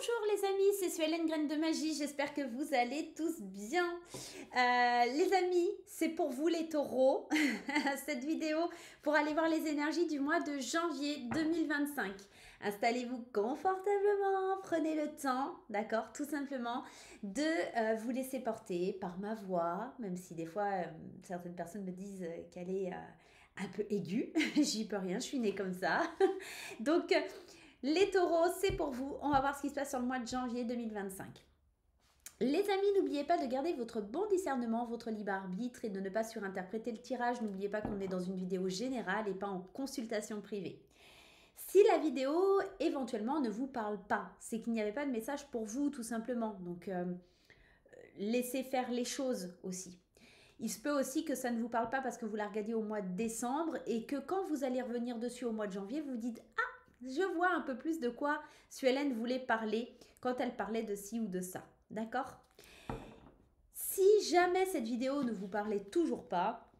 Bonjour les amis, c'est Suelen Graine de Magie, j'espère que vous allez tous bien. Les amis, c'est pour vous les taureaux, cette vidéo pour aller voir les énergies du mois de janvier 2025. Installez-vous confortablement, prenez le temps, d'accord, tout simplement, de vous laisser porter par ma voix, même si des fois certaines personnes me disent qu'elle est un peu aiguë, j'y peux rien, je suis née comme ça. Donc, les taureaux, c'est pour vous. On va voir ce qui se passe sur le mois de janvier 2025. Les amis, n'oubliez pas de garder votre bon discernement, votre libre arbitre et de ne pas surinterpréter le tirage. N'oubliez pas qu'on est dans une vidéo générale et pas en consultation privée. Si la vidéo éventuellement ne vous parle pas, c'est qu'il n'y avait pas de message pour vous tout simplement. Donc laissez faire les choses aussi. Il se peut aussi que ça ne vous parle pas parce que vous la regardez au mois de décembre et que quand vous allez revenir dessus au mois de janvier, vous vous dites « Ah, je vois un peu plus de quoi Suelen voulait parler quand elle parlait de ci ou de ça. » D'accord? Si jamais cette vidéo ne vous parlait toujours pas,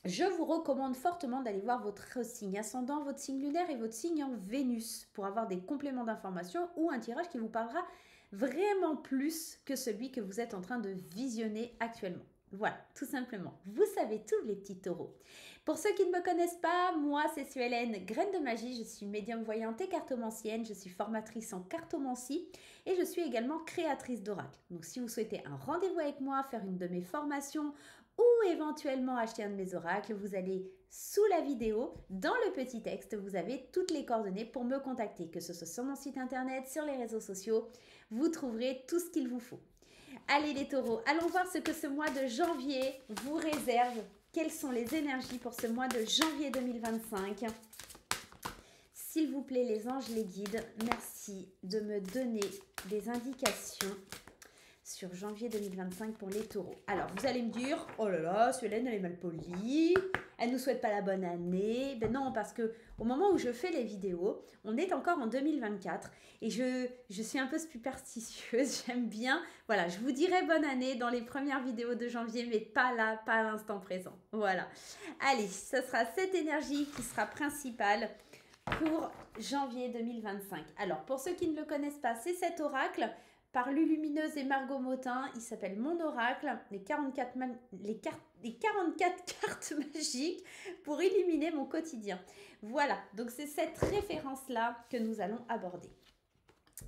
je vous recommande fortement d'aller voir votre signe ascendant, votre signe lunaire et votre signe en Vénus pour avoir des compléments d'information ou un tirage qui vous parlera vraiment plus que celui que vous êtes en train de visionner actuellement. Voilà, tout simplement. Vous savez tout, les petits taureaux. Pour ceux qui ne me connaissent pas, moi c'est Suelen, Graine de Magie, je suis médium voyante et cartomancienne, je suis formatrice en cartomancie et je suis également créatrice d'oracles. Donc si vous souhaitez un rendez-vous avec moi, faire une de mes formations ou éventuellement acheter un de mes oracles, vous allez sous la vidéo, dans le petit texte, vous avez toutes les coordonnées pour me contacter, que ce soit sur mon site internet, sur les réseaux sociaux, vous trouverez tout ce qu'il vous faut. Allez les taureaux, allons voir ce que ce mois de janvier vous réserve. Quelles sont les énergies pour ce mois de janvier 2025? S'il vous plaît, les anges, les guides, merci de me donner des indications sur janvier 2025 pour les taureaux. Alors, vous allez me dire, oh là là, Suelen, elle est mal polie, elle ne nous souhaite pas la bonne année. Ben non, parce que au moment où je fais les vidéos, on est encore en 2024 et je suis un peu superstitieuse, j'aime bien. Voilà, je vous dirai bonne année dans les premières vidéos de janvier, mais pas là, pas à l'instant présent. Voilà. Allez, ce sera cette énergie qui sera principale pour janvier 2025. Alors, pour ceux qui ne le connaissent pas, c'est cet oracle par Lulumineuse et Margot Motin. Il s'appelle Mon Oracle, les 44 cartes magiques pour illuminer mon quotidien. Voilà, donc c'est cette référence-là que nous allons aborder.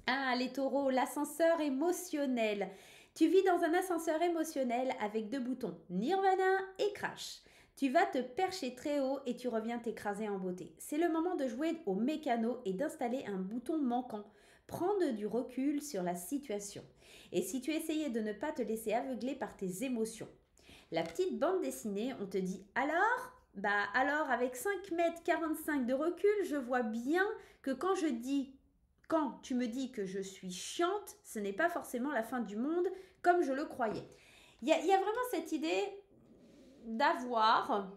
Ah, les taureaux, l'ascenseur émotionnel. Tu vis dans un ascenseur émotionnel avec deux boutons, Nirvana et Crash. Tu vas te percher très haut et tu reviens t'écraser en beauté. C'est le moment de jouer au mécano et d'installer un bouton manquant. Prendre du recul sur la situation. Et si tu essayais de ne pas te laisser aveugler par tes émotions. La petite bande dessinée, on te dit alors? Bah alors avec 5,45 m de recul, je vois bien que quand tu me dis que je suis chiante, ce n'est pas forcément la fin du monde comme je le croyais. Il y a vraiment cette idée d'avoir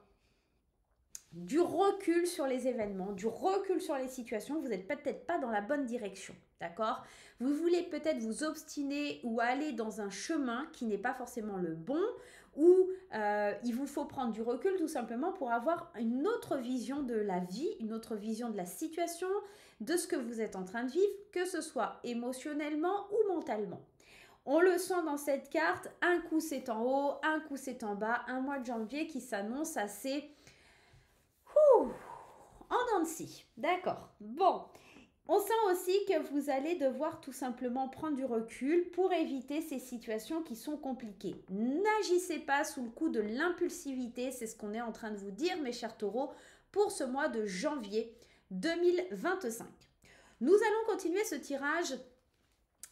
du recul sur les événements, du recul sur les situations. Vous n'êtes peut-être pas dans la bonne direction, d'accord? Vous voulez peut-être vous obstiner ou aller dans un chemin qui n'est pas forcément le bon, ou il vous faut prendre du recul tout simplement pour avoir une autre vision de la vie, une autre vision de la situation, de ce que vous êtes en train de vivre, que ce soit émotionnellement ou mentalement. On le sent dans cette carte, un coup c'est en haut, un coup c'est en bas, un mois de janvier qui s'annonce assez en dents de scie. D'accord. Bon. On sent aussi que vous allez devoir tout simplement prendre du recul pour éviter ces situations qui sont compliquées. N'agissez pas sous le coup de l'impulsivité, c'est ce qu'on est en train de vous dire, mes chers taureaux, pour ce mois de janvier 2025. Nous allons continuer ce tirage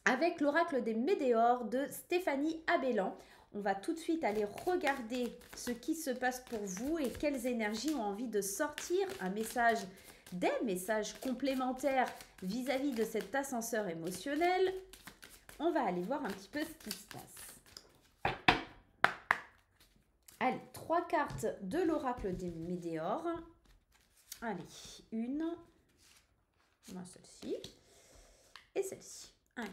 avec l'oracle des Médéors de Stéphanie Abellan. On va tout de suite aller regarder ce qui se passe pour vous et quelles énergies ont envie de sortir des messages complémentaires vis-à-vis de cet ascenseur émotionnel. On va aller voir un petit peu ce qui se passe. Allez, 3 cartes de l'oracle des Médéors. Allez, celle-ci et celle-ci. Allez,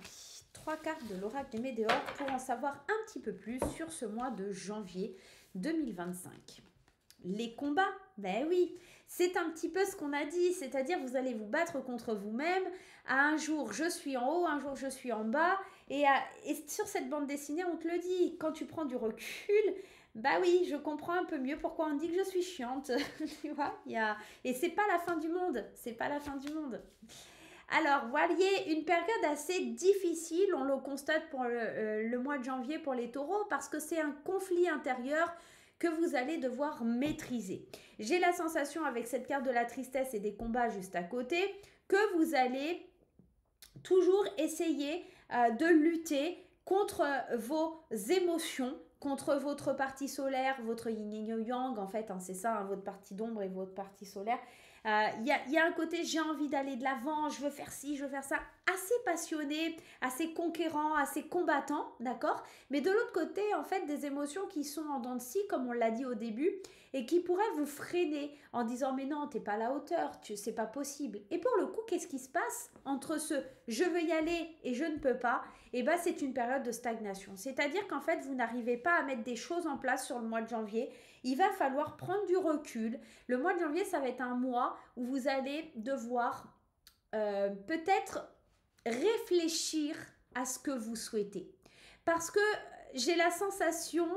3 cartes de l'oracle des Médéors pour en savoir un petit peu plus sur ce mois de janvier 2025. Les combats Ben oui, c'est un petit peu ce qu'on a dit, c'est-à-dire vous allez vous battre contre vous-même. À un jour, je suis en haut, un jour, je suis en bas. Et sur cette bande dessinée, on te le dit, quand tu prends du recul, bah oui, je comprends un peu mieux pourquoi on dit que je suis chiante. Tu vois, et c'est pas la fin du monde, c'est pas la fin du monde. Alors, voyez, une période assez difficile, on le constate pour le mois de janvier pour les taureaux, parce que c'est un conflit intérieur que vous allez devoir maîtriser. J'ai la sensation avec cette carte de la tristesse et des combats juste à côté, que vous allez toujours essayer de lutter contre vos émotions, contre votre partie solaire, votre yin et yang, en fait, hein, c'est ça, hein, votre partie d'ombre et votre partie solaire. Y a un côté, j'ai envie d'aller de l'avant, je veux faire ci, je veux faire ça, assez passionné, assez conquérant, assez combattant, d'accord? Mais de l'autre côté, en fait, des émotions qui sont en dents de scie, comme on l'a dit au début, et qui pourraient vous freiner en disant mais non, t'es pas à la hauteur, c'est pas possible. Et pour le coup, qu'est-ce qui se passe entre ce je veux y aller et je ne peux pas? Et ben c'est une période de stagnation. C'est-à-dire qu'en fait, vous n'arrivez pas à mettre des choses en place sur le mois de janvier. Il va falloir prendre du recul. Le mois de janvier, ça va être un mois où vous allez devoir peut-être réfléchir à ce que vous souhaitez. Parce que j'ai la sensation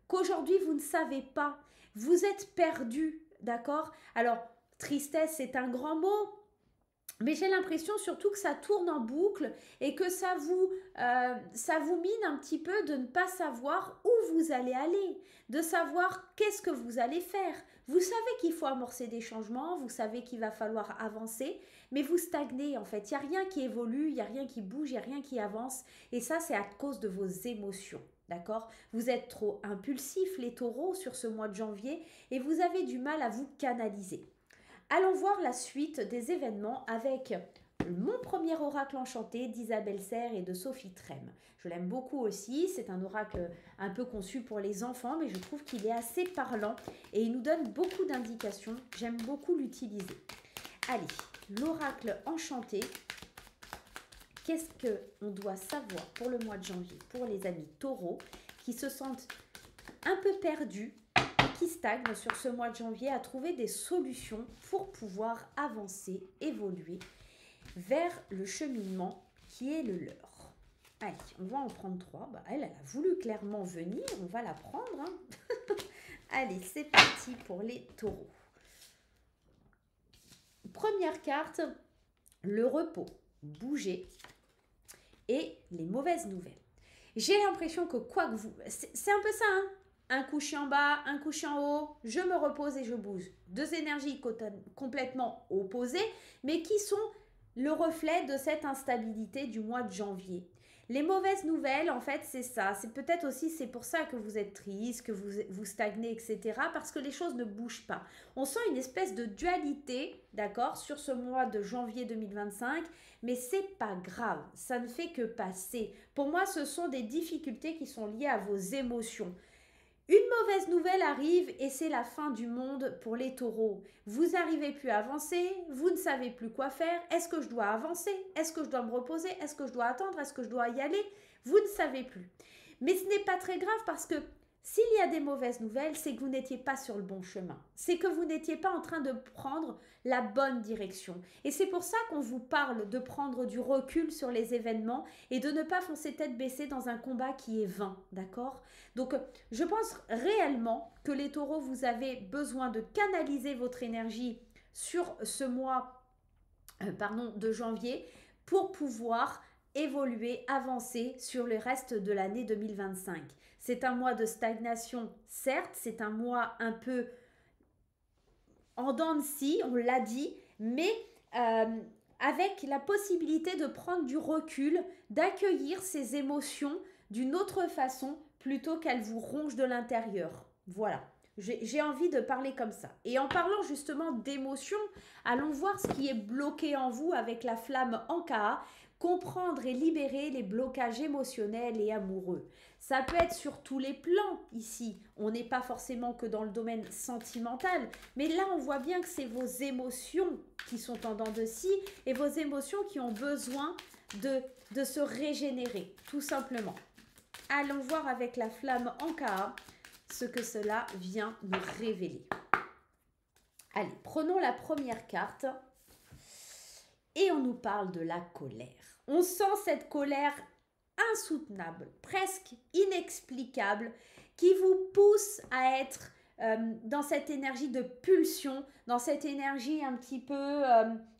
qu'aujourd'hui, vous ne savez pas. Vous êtes perdu, d'accord? Alors, tristesse, c'est un grand mot, mais j'ai l'impression surtout que ça tourne en boucle et que ça vous mine un petit peu de ne pas savoir où vous allez aller, de savoir qu'est-ce que vous allez faire. Vous savez qu'il faut amorcer des changements, vous savez qu'il va falloir avancer, mais vous stagnez en fait. Il n'y a rien qui évolue, il n'y a rien qui bouge, il n'y a rien qui avance. Et ça, c'est à cause de vos émotions. D'accord? Vous êtes trop impulsifs, les taureaux, sur ce mois de janvier, et vous avez du mal à vous canaliser. Allons voir la suite des événements avec mon premier oracle enchanté d'Isabelle Serre et de Sophie Trem. Je l'aime beaucoup aussi, c'est un oracle un peu conçu pour les enfants, mais je trouve qu'il est assez parlant et il nous donne beaucoup d'indications. J'aime beaucoup l'utiliser. Allez, l'oracle enchanté. Qu'est-ce qu'on doit savoir pour le mois de janvier, pour les amis taureaux qui se sentent un peu perdus et qui stagnent sur ce mois de janvier à trouver des solutions pour pouvoir avancer, évoluer vers le cheminement qui est le leur. Allez, on va en prendre 3. Bah, elle a voulu clairement venir, on va la prendre. Hein. Allez, c'est parti pour les taureaux. Première carte, le repos, bouger et les mauvaises nouvelles. J'ai l'impression que quoi que vous... C'est un peu ça, hein. Un coucher en bas, un coucher en haut, je me repose et je bouge. Deux énergies complètement opposées, mais qui sont le reflet de cette instabilité du mois de janvier. Les mauvaises nouvelles, en fait, c'est ça. C'est peut-être aussi, c'est pour ça que vous êtes triste, que vous stagnez, etc. Parce que les choses ne bougent pas. On sent une espèce de dualité, d'accord, sur ce mois de janvier 2025, mais c'est pas grave. Ça ne fait que passer. Pour moi, ce sont des difficultés qui sont liées à vos émotions. Une mauvaise nouvelle arrive et c'est la fin du monde pour les taureaux. Vous n'arrivez plus à avancer, vous ne savez plus quoi faire. Est-ce que je dois avancer? Est-ce que je dois me reposer? Est-ce que je dois attendre? Est-ce que je dois y aller? Vous ne savez plus. Mais ce n'est pas très grave parce que s'il y a des mauvaises nouvelles, c'est que vous n'étiez pas sur le bon chemin. C'est que vous n'étiez pas en train de prendre la bonne direction. Et c'est pour ça qu'on vous parle de prendre du recul sur les événements et de ne pas foncer tête baissée dans un combat qui est vain, d'accord? Donc, je pense réellement que les taureaux, vous avez besoin de canaliser votre énergie sur ce mois de janvier pour pouvoir évoluer, avancer sur le reste de l'année 2025. C'est un mois de stagnation, certes, c'est un mois un peu en dents de scie, on l'a dit, mais avec la possibilité de prendre du recul, d'accueillir ces émotions d'une autre façon plutôt qu'elles vous rongent de l'intérieur. Voilà. J'ai envie de parler comme ça. Et en parlant justement d'émotions, allons voir ce qui est bloqué en vous avec la flamme Ankara, comprendre et libérer les blocages émotionnels et amoureux. Ça peut être sur tous les plans ici. On n'est pas forcément que dans le domaine sentimental, mais là on voit bien que c'est vos émotions qui sont en dents de scie et vos émotions qui ont besoin de se régénérer, tout simplement. Allons voir avec la flamme Ankara ce que cela vient nous révéler. Allez, prenons la première carte et on nous parle de la colère. On sent cette colère insoutenable, presque inexplicable, qui vous pousse à être dans cette énergie de pulsion, dans cette énergie un petit peu,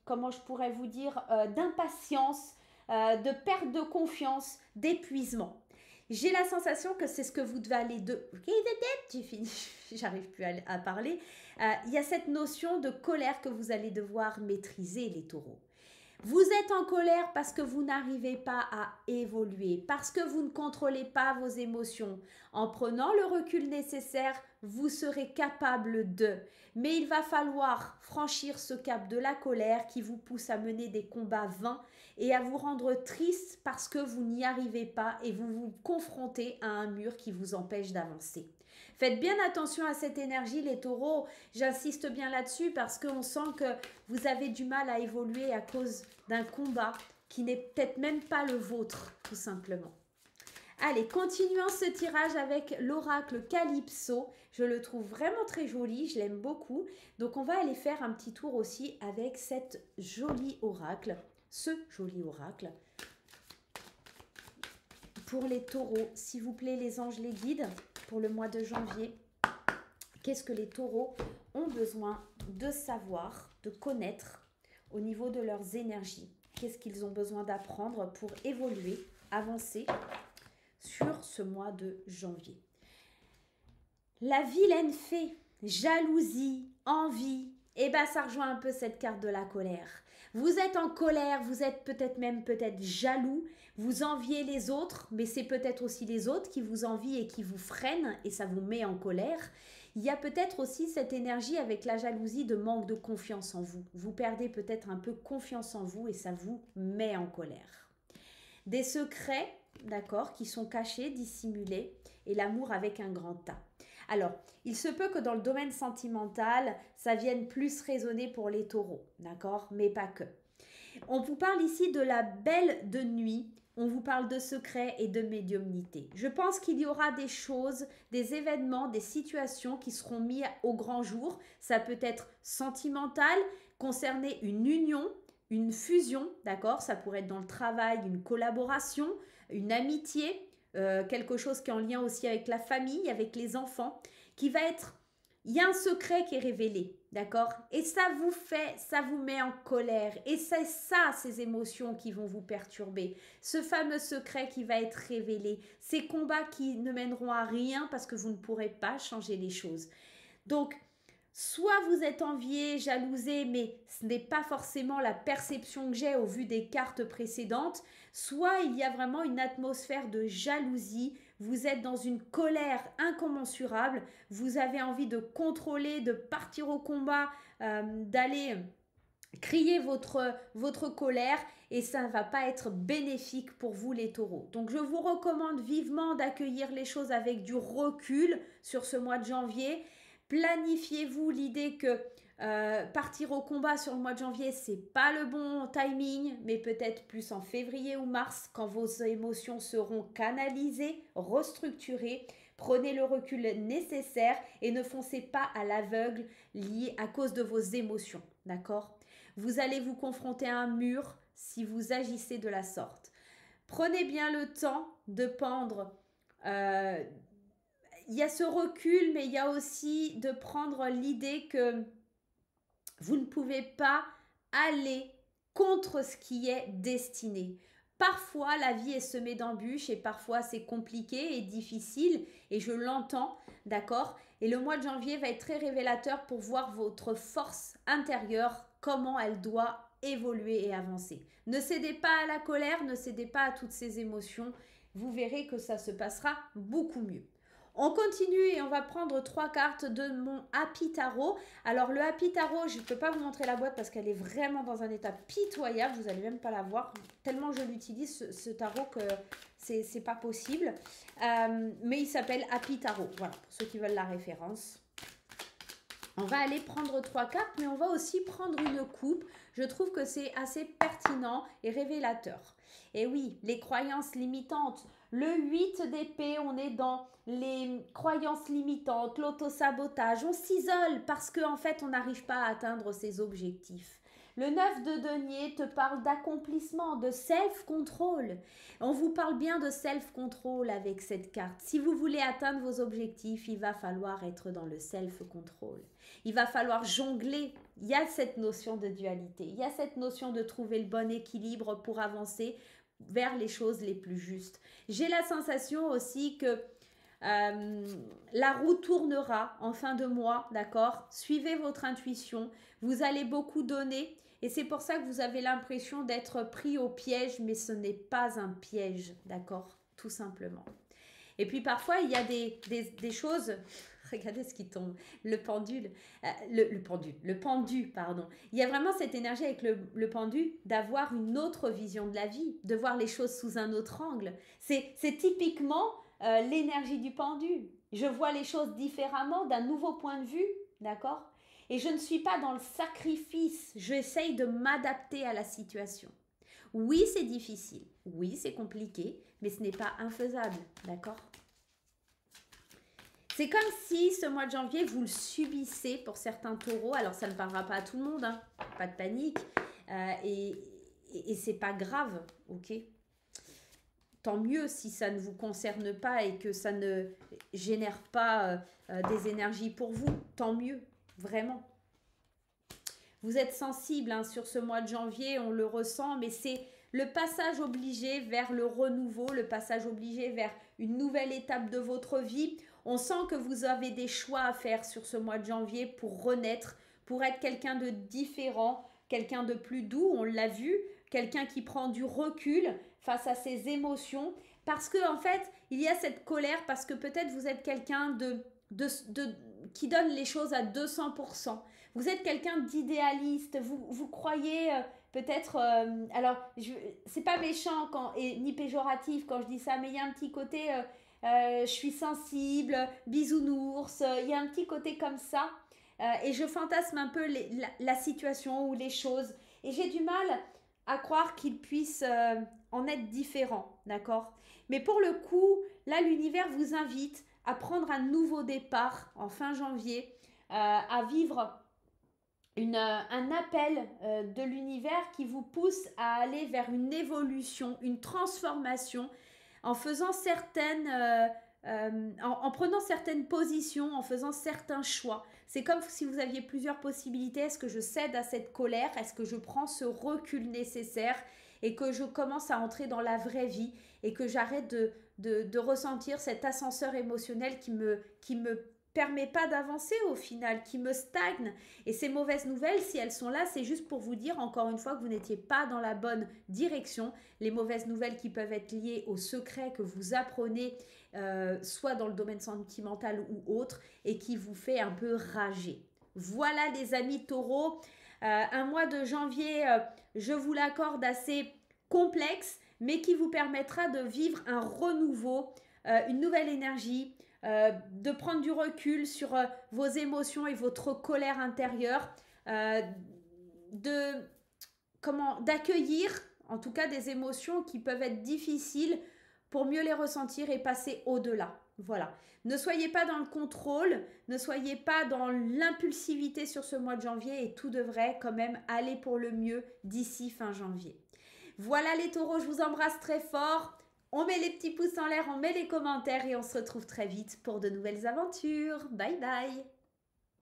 comment je pourrais vous dire, d'impatience, de perte de confiance, d'épuisement. J'ai la sensation que c'est ce que vous devez aller de... J'ai fini, j'arrive plus à parler. Il y a cette notion de colère que vous allez devoir maîtriser, les taureaux. Vous êtes en colère parce que vous n'arrivez pas à évoluer, parce que vous ne contrôlez pas vos émotions. En prenant le recul nécessaire, vous serez capable de. Mais il va falloir franchir ce cap de la colère qui vous pousse à mener des combats vains et à vous rendre triste parce que vous n'y arrivez pas et vous vous confrontez à un mur qui vous empêche d'avancer. Faites bien attention à cette énergie, les taureaux. J'insiste bien là-dessus parce qu'on sent que vous avez du mal à évoluer à cause d'un combat qui n'est peut-être même pas le vôtre, tout simplement. Allez, continuons ce tirage avec l'oracle Calypso. Je le trouve vraiment très joli, je l'aime beaucoup. Donc, on va aller faire un petit tour aussi avec cette jolie oracle, ce joli oracle. Pour les taureaux, s'il vous plaît, les anges, les guides, pour le mois de janvier, qu'est-ce que les taureaux ont besoin de savoir, de connaître au niveau de leurs énergies? Qu'est-ce qu'ils ont besoin d'apprendre pour évoluer, avancer sur ce mois de janvier? La vilaine fée, jalousie, envie, eh bien ça rejoint un peu cette carte de la colère. Vous êtes en colère, vous êtes peut-être jaloux, vous enviez les autres, mais c'est peut-être aussi les autres qui vous envient et qui vous freinent et ça vous met en colère. Il y a peut-être aussi cette énergie avec la jalousie de manque de confiance en vous. Vous perdez peut-être un peu confiance en vous et ça vous met en colère. Des secrets, d'accord, qui sont cachés, dissimulés et l'amour avec un grand A. Alors, il se peut que dans le domaine sentimental, ça vienne plus résonner pour les taureaux, d'accord, mais pas que. On vous parle ici de la belle de nuit, on vous parle de secrets et de médiumnité. Je pense qu'il y aura des choses, des événements, des situations qui seront mis au grand jour. Ça peut être sentimental, concerner une union, une fusion, d'accord? Ça pourrait être dans le travail, une collaboration, une amitié, quelque chose qui est en lien aussi avec la famille, avec les enfants, qui va être... Il y a un secret qui est révélé, d'accord? Et ça vous met en colère. Et c'est ça, ces émotions qui vont vous perturber. Ce fameux secret qui va être révélé. Ces combats qui ne mèneront à rien parce que vous ne pourrez pas changer les choses. Donc, soit vous êtes envié, jalousé, mais ce n'est pas forcément la perception que j'ai au vu des cartes précédentes. Soit il y a vraiment une atmosphère de jalousie. Vous êtes dans une colère incommensurable. Vous avez envie de contrôler, de partir au combat, d'aller crier votre colère et ça ne va pas être bénéfique pour vous les taureaux. Donc je vous recommande vivement d'accueillir les choses avec du recul sur ce mois de janvier. Planifiez-vous l'idée que partir au combat sur le mois de janvier, c'est pas le bon timing, mais peut-être plus en février ou mars, quand vos émotions seront canalisées, restructurées. Prenez le recul nécessaire et ne foncez pas à l'aveugle lié à cause de vos émotions, d'accord? Vous allez vous confronter à un mur si vous agissez de la sorte. Prenez bien le temps de prendre... il y a ce recul, mais il y a aussi de prendre l'idée que vous ne pouvez pas aller contre ce qui est destiné. Parfois, la vie est semée d'embûches et parfois c'est compliqué et difficile et je l'entends, d'accord? Et le mois de janvier va être très révélateur pour voir votre force intérieure, comment elle doit évoluer et avancer. Ne cédez pas à la colère, ne cédez pas à toutes ces émotions. Vous verrez que ça se passera beaucoup mieux. On continue et on va prendre 3 cartes de mon Happy Tarot. Alors le Happy Tarot, je ne peux pas vous montrer la boîte parce qu'elle est vraiment dans un état pitoyable. Vous n'allez même pas la voir. Tellement je l'utilise ce tarot que c'est pas possible. Mais il s'appelle Happy Tarot. Voilà, pour ceux qui veulent la référence. On va aller prendre 3 cartes, mais on va aussi prendre une coupe. Je trouve que c'est assez pertinent et révélateur. Et oui, les croyances limitantes. Le 8 d'épée, on est dans les croyances limitantes, l'autosabotage. On s'isole parce qu'en fait, on n'arrive pas à atteindre ses objectifs. Le 9 de denier te parle d'accomplissement, de self-control. On vous parle bien de self-control avec cette carte. Si vous voulez atteindre vos objectifs, il va falloir être dans le self-control. Il va falloir jongler. Il y a cette notion de dualité. Il y a cette notion de trouver le bon équilibre pour avancer vers les choses les plus justes. J'ai la sensation aussi que la roue tournera en fin de mois, d'accord? Suivez votre intuition. Vous allez beaucoup donner. Et c'est pour ça que vous avez l'impression d'être pris au piège, mais ce n'est pas un piège, d'accord? Tout simplement. Et puis parfois, il y a des choses... Regardez ce qui tombe. Le pendule. Le pendu, pardon. Il y a vraiment cette énergie avec le pendu d'avoir une autre vision de la vie, de voir les choses sous un autre angle. C'est typiquement l'énergie du pendu. Je vois les choses différemment, d'un nouveau point de vue, d'accord? Et je ne suis pas dans le sacrifice, j'essaye de m'adapter à la situation. Oui, c'est difficile, oui, c'est compliqué, mais ce n'est pas infaisable, d'accord? C'est comme si ce mois de janvier, vous le subissez pour certains taureaux. Alors, ça ne parlera pas à tout le monde, hein, pas de panique. Et c'est pas grave, ok? Tant mieux si ça ne vous concerne pas et que ça ne génère pas des énergies pour vous. Tant mieux, vraiment. Vous êtes sensible hein, sur ce mois de janvier, on le ressent, mais c'est le passage obligé vers le renouveau, le passage obligé vers une nouvelle étape de votre vie. On sent que vous avez des choix à faire sur ce mois de janvier pour renaître, pour être quelqu'un de différent, quelqu'un de plus doux, on l'a vu, quelqu'un qui prend du recul face à ses émotions. Parce que en fait, il y a cette colère, parce que peut-être vous êtes quelqu'un qui donne les choses à 200%. Vous êtes quelqu'un d'idéaliste, vous croyez peut-être... alors, c'est pas méchant ni péjoratif quand je dis ça, mais il y a un petit côté... je suis sensible, bisounours, il y a un petit côté comme ça. Et je fantasme un peu la situation ou les choses. Et j'ai du mal à croire qu'il puisse en être différent, d'accord? Mais pour le coup, là, l'univers vous invite à prendre un nouveau départ en fin janvier, à vivre un appel de l'univers qui vous pousse à aller vers une évolution, une transformation, en faisant en prenant certaines positions, en faisant certains choix. C'est comme si vous aviez plusieurs possibilités. Est-ce que je cède à cette colère? Est-ce que je prends ce recul nécessaire et que je commence à entrer dans la vraie vie et que j'arrête de ressentir cet ascenseur émotionnel qui me permet pas d'avancer au final, qui me stagne. Et ces mauvaises nouvelles, si elles sont là, c'est juste pour vous dire encore une fois que vous n'étiez pas dans la bonne direction. Les mauvaises nouvelles qui peuvent être liées aux secrets que vous apprenez, soit dans le domaine sentimental ou autre, et qui vous fait un peu rager. Voilà les amis taureaux, un mois de janvier, je vous l'accorde, assez complexe, mais qui vous permettra de vivre un renouveau, une nouvelle énergie, de prendre du recul sur vos émotions et votre colère intérieure, d'accueillir en tout cas des émotions qui peuvent être difficiles pour mieux les ressentir et passer au-delà. Voilà. Ne soyez pas dans le contrôle, ne soyez pas dans l'impulsivité sur ce mois de janvier et tout devrait quand même aller pour le mieux d'ici fin janvier. Voilà les taureaux, je vous embrasse très fort. On met les petits pouces en l'air, on met les commentaires et on se retrouve très vite pour de nouvelles aventures. Bye bye!